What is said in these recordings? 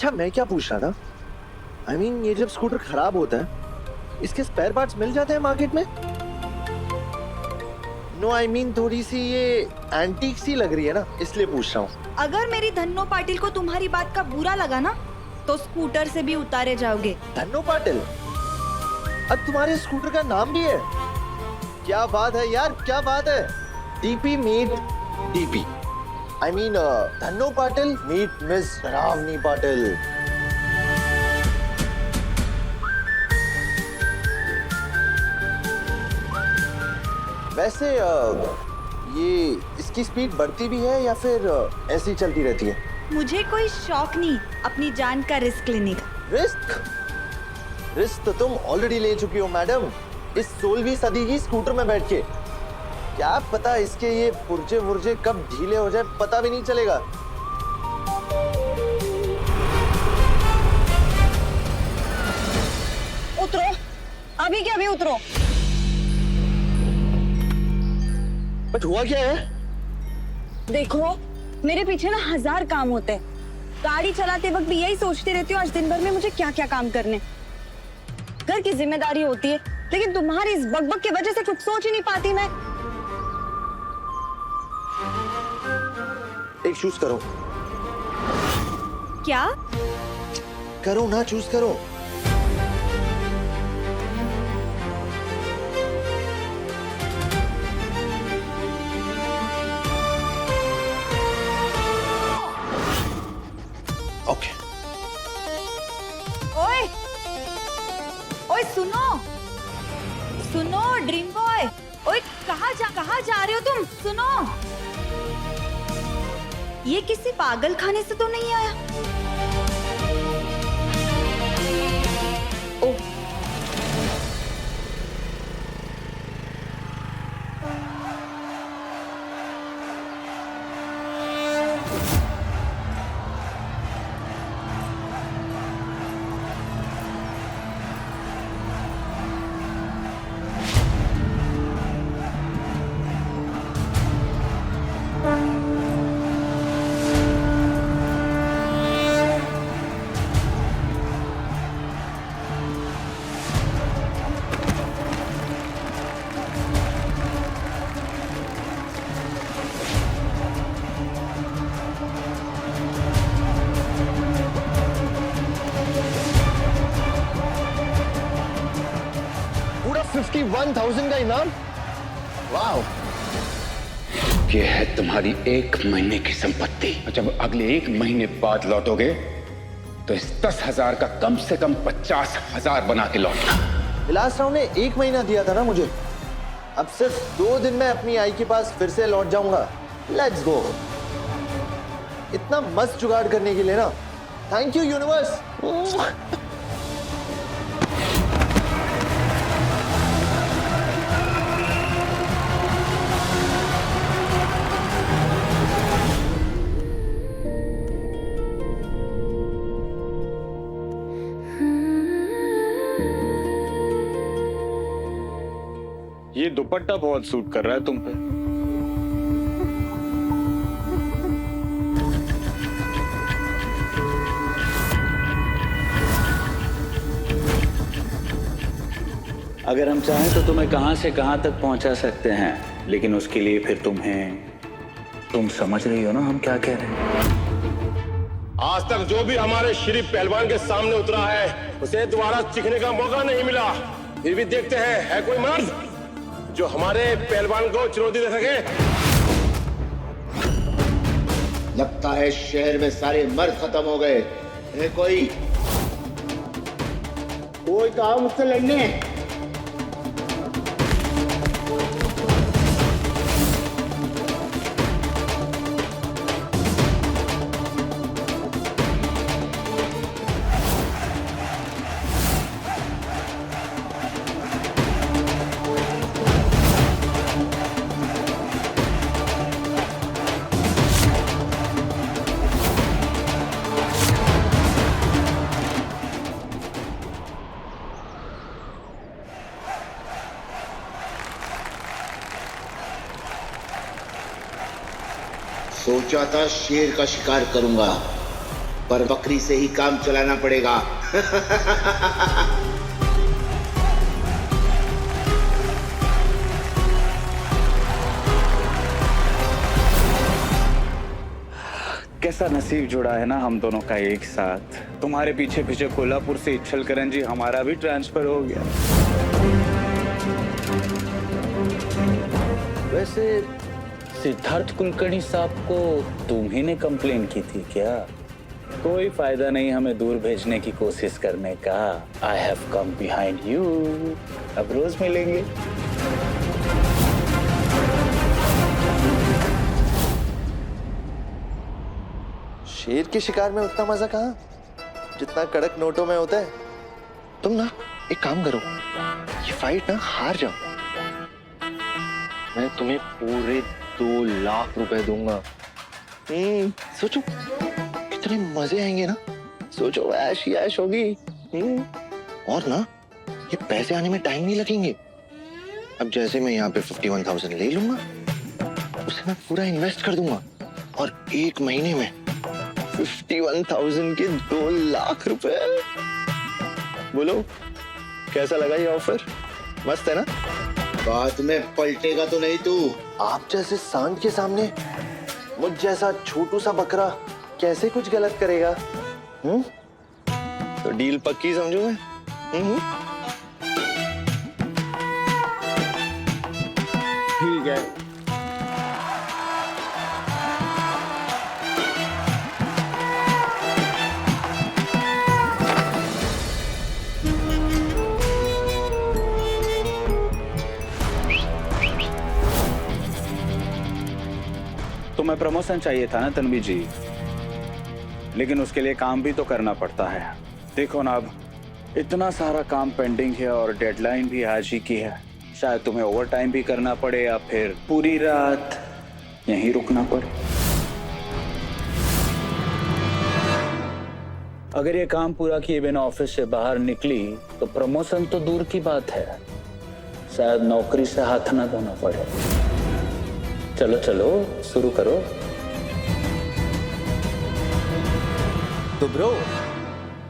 अच्छा मैं क्या पूछ रहा था, I mean, ये जब स्कूटर खराब होता है इसके स्पेयर पार्ट्स मिल जाते हैं मार्केट में? नो आई मीन थोड़ी सी ये एंटीक सी लग रही है ना, इसलिए पूछ रहा हूँ। अगर मेरी धन्नो पाटिल को तुम्हारी बात का बुरा लगा ना तो स्कूटर से भी उतारे जाओगे। धन्नो पाटिल? अब तुम्हारे स्कूटर का नाम भी है? क्या बात है यार, क्या बात है। DP meet DP, I mean Dhanno Patil meet miss Raavni Patil. वैसे ये इसकी स्पीड बढ़ती भी है या फिर ऐसी ही चलती रहती है? मुझे कोई शौक नहीं अपनी जान का रिस्क लेने का। रिस्क? रिस्क तो तुम ऑलरेडी ले चुकी हो मैडम, इस 16वीं सदी की स्कूटर में बैठ के। क्या पता इसके ये पुर्जे वुर्जे कब ढीले हो जाए, पता भी नहीं चलेगा। उतरो, अभी के अभी उतरो। बट हुआ क्या है? देखो मेरे पीछे ना 1000 काम होते हैं। गाड़ी चलाते वक्त भी यही सोचती रहती हूँ आज दिन भर में मुझे क्या क्या काम करने। घर की जिम्मेदारी होती है, लेकिन तुम्हारी इस बकबक की वजह से कुछ सोच ही नहीं पाती मैं। एक चूज करो। क्या करो ना, चूज करो। ओके। ओए ओए सुनो सुनो ड्रीम बॉय, ओए कहाँ जा रहे हो तुम? सुनो, ये किसी पागल खाने से तो नहीं आया? ओ पूरा 51,000 का इनाम। वाह। ये है तुम्हारी 1 महीने की संपत्ति। जब अगले 1 महीने बाद लौटोगे तो इस 10,000 का कम से कम 50,000 बना के लौटना। विलास राव ने 1 महीना दिया था ना मुझे, अब सिर्फ 2 दिन में अपनी आई के पास फिर से लौट जाऊंगा। Let's go. इतना मस्त जुगाड़ करने के लिए ना थैंक यू यूनिवर्स। ये दुपट्टा बहुत सूट कर रहा है तुम पे। अगर हम चाहें तो तुम्हें कहां से कहां तक पहुंचा सकते हैं, लेकिन उसके लिए फिर तुम समझ रही हो ना हम क्या कह रहे हैं। आज तक जो भी हमारे श्री पहलवान के सामने उतरा है उसे दोबारा चिखने का मौका नहीं मिला। फिर भी देखते हैं है कोई मर्द जो हमारे पहलवान को चुनौती दे सके। लगता है शहर में सारे मर्द खत्म हो गए। है कोई तो आओ मुझसे लड़ने। सोचा था शेर का शिकार करूंगा, पर बकरी से ही काम चलाना पड़ेगा। कैसा नसीब जुड़ा है ना हम दोनों का एक साथ। तुम्हारे पीछे पीछे कोल्हापुर से इच्छलकरण जी हमारा भी ट्रांसफर हो गया। वैसे सिद्धार्थ कुलकर्णी साहब को तुम ही ने कंप्लेन की थी क्या? कोई फायदा नहीं हमें दूर भेजने की कोशिश करने का। I have come behind you. अब रोज मिलेंगे। शेर के शिकार में उतना मजा कहाँ जितना कड़क नोटों में होता है। तुम ना एक काम करो, ये फाइट ना हार जाओ, मैं तुम्हें पूरे 2 लाख रुपए दूंगा। सोचो कितने मजे आएंगे ना, सोचो ऐश ही ऐश होगी। और ना ये पैसे आने में टाइम नहीं लगेंगे। अब जैसे मैं यहाँ पे 51,000 ले लूंगा, उसे मैं पूरा इन्वेस्ट कर दूंगा और 1 महीने में 51,000 के 2 लाख रुपए। बोलो कैसा लगा ये ऑफर? मस्त है ना? बाद में पलटेगा तो नहीं तू। आप जैसे सांड के सामने मुझ जैसा छोटू सा बकरा कैसे कुछ गलत करेगा? तो डील पक्की समझो मैं। ठीक है। तुम्हें प्रमोशन चाहिए था ना तन्वी जी, लेकिन उसके लिए काम भी तो करना पड़ता है। देखो ना, अब इतना सारा काम पेंडिंग है और डेडलाइन भी आज ही की है। शायद तुम्हें ओवर टाइम भी करना पड़े या फिर पूरी रात यहीं रुकना पड़े। अगर ये काम पूरा किए बिना ऑफिस से बाहर निकली तो प्रमोशन तो दूर की बात है, शायद नौकरी से हाथ ना धोना पड़े। चलो चलो शुरू करो। तो ब्रो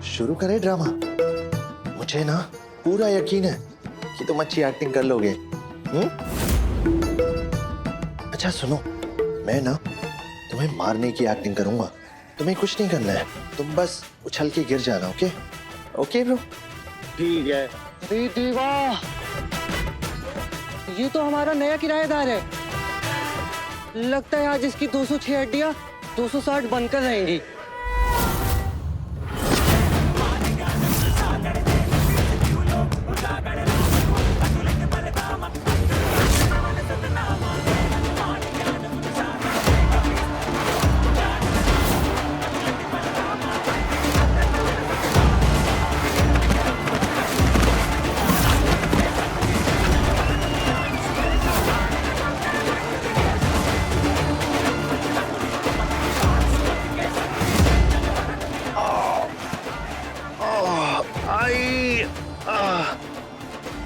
शुरू करें ड्रामा। मुझे ना पूरा यकीन है कि तुम अच्छी एक्टिंग कर लोगे। अच्छा सुनो, मैं ना तुम्हें मारने की एक्टिंग करूंगा। तुम्हें कुछ नहीं करना है, तुम बस उछल के गिर जाना। Okay okay bro? ठीक है। दीदी वाह, ये तो हमारा नया किराएदार है। लगता है आज इसकी 206 हड्डियां 260 बनकर रहेंगी।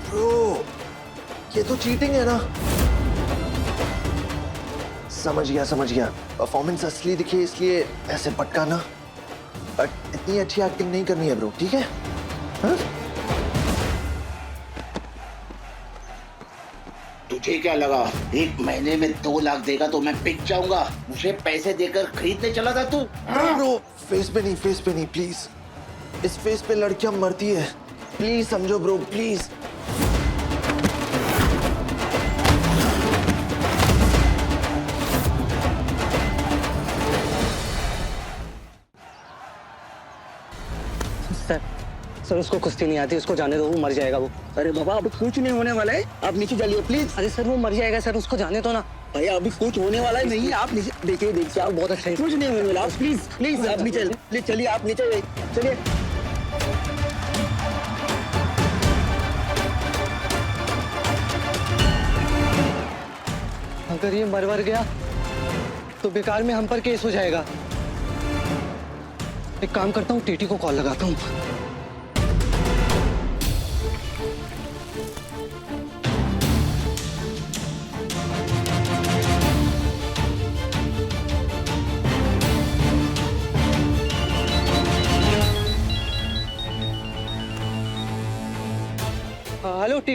ब्रो ये तो चीटिंग है ना। समझ गया। परफॉर्मेंस असली दिखे इसलिए ऐसे पटकाना, बट इतनी अच्छी एक्टिंग नहीं करनी है ब्रो, ठीक है? हाँ? तुझे क्या लगा 1 महीने में 2 लाख देगा तो मैं पिक जाऊंगा? मुझे पैसे देकर खरीदने चला था तू? ब्रो फेस पे नहीं प्लीज। इस फेस पे लड़कियां मरती है, प्लीज समझो ब्रो, प्लीज। सर उसको कुश्ती नहीं आती, उसको जाने दो, वो मर जाएगा वो। अरे बाबा अभी कुछ नहीं होने वाला है, आप नीचे चलिए प्लीज। अरे सर वो मर जाएगा सर, उसको जाने दो ना। भैया अभी कुछ होने वाला है नहीं, आप नीचे देखिए आप बहुत अच्छा है, कुछ नहीं होने वाला। आप प्लीज आप नीचे प्लीज चलिए, आप नीचे चलिए। अगर ये मर गया तो बेकार में हम पर केस हो जाएगा। एक काम करता हूँ, टीटी को कॉल लगाता हूँ।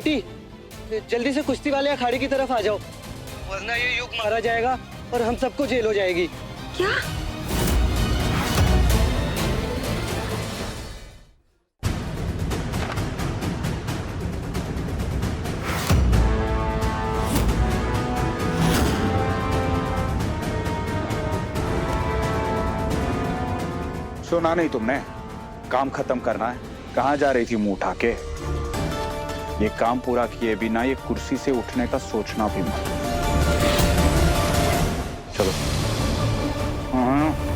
नीति, जल्दी से कुश्ती वाले अखाड़े की तरफ आ जाओ, वरना ये युग मारा जाएगा और हम सबको जेल हो जाएगी। क्या? सुना नहीं तुमने? काम खत्म करना है। कहाँ जा रही थी मुंह उठा के? ये काम पूरा किए बिना ये कुर्सी से उठने का सोचना भी मत। चलो। हाँ।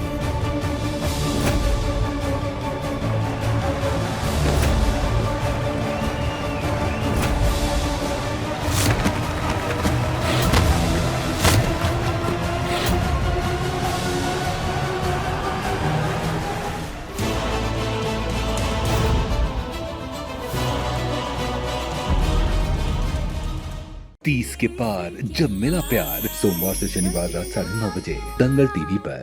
तीस के पार जब मिला प्यार, सोमवार से शनिवार रात 9:30 बजे दंगल टीवी पर।